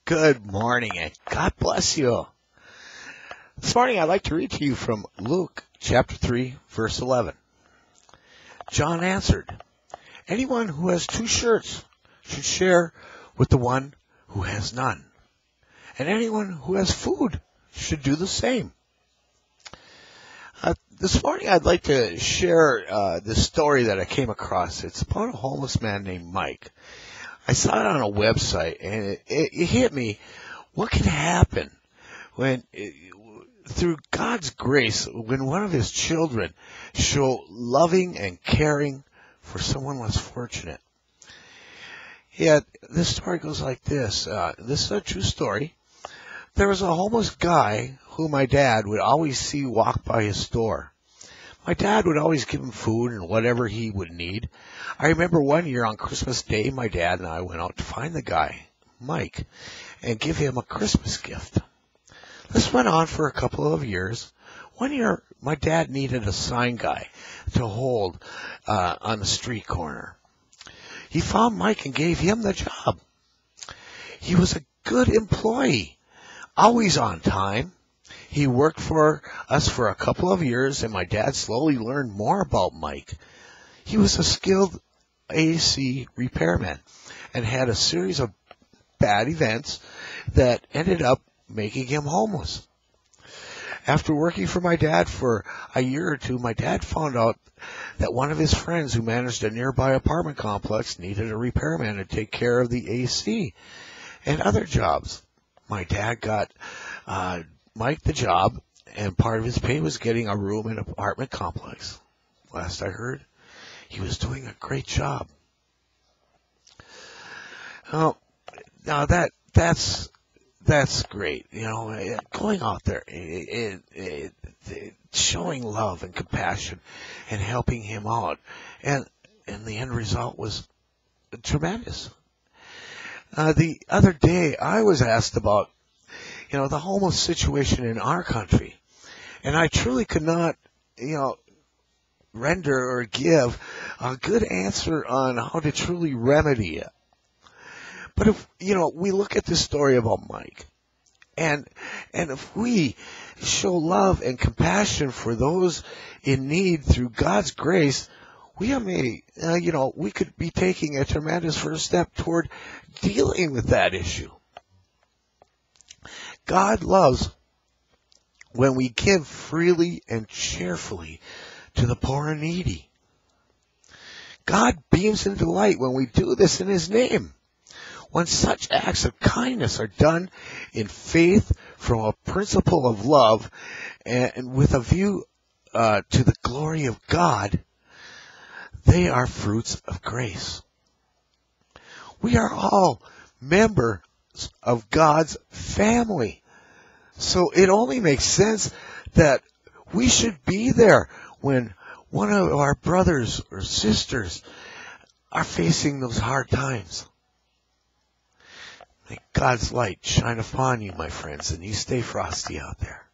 Good morning and God bless you. This morning I'd like to read to you from Luke chapter 3, verse 11. John answered, "Anyone who has 2 shirts should share with the one who has none. And anyone who has food should do the same." This morning I'd like to share this story that I came across. It's about a homeless man named Mike. I saw it on a website, and it hit me. What can happen when, through God's grace, when one of his children show loving and caring for someone less fortunate? Yeah, this story goes like this. This is a true story. There was a homeless guy who my dad would always see walk by his store. My dad would always give him food and whatever he would need. I remember one year on Christmas Day, my dad and I went out to find the guy, Mike, and give him a Christmas gift. This went on for a couple of years. One year, my dad needed a sign guy to hold on the street corner. He found Mike and gave him the job. He was a good employee, always on time. He worked for us for a couple of years, and my dad slowly learned more about Mike. He was a skilled AC repairman and had a series of bad events that ended up making him homeless. After working for my dad for a year or two, my dad found out that one of his friends who managed a nearby apartment complex needed a repairman to take care of the AC and other jobs. My dad got Mike the job, and part of his pay was getting a room in an apartment complex. Last I heard, he was doing a great job. Now that's great. You know, going out there, showing love and compassion and helping him out. And the end result was tremendous. The other day, I was asked about, the homeless situation in our country. And I truly could not, render or give a good answer on how to truly remedy it. But if, we look at this story about Mike, and if we show love and compassion for those in need through God's grace, we could be taking a tremendous first step toward dealing with that issue. God loves when we give freely and cheerfully to the poor and needy. God beams in delight when we do this in His name. When such acts of kindness are done in faith from a principle of love and with a view to the glory of God, they are fruits of grace. We are all members of God's family. So it only makes sense that we should be there when one of our brothers or sisters are facing those hard times. May God's light shine upon you, my friends, and you stay frosty out there.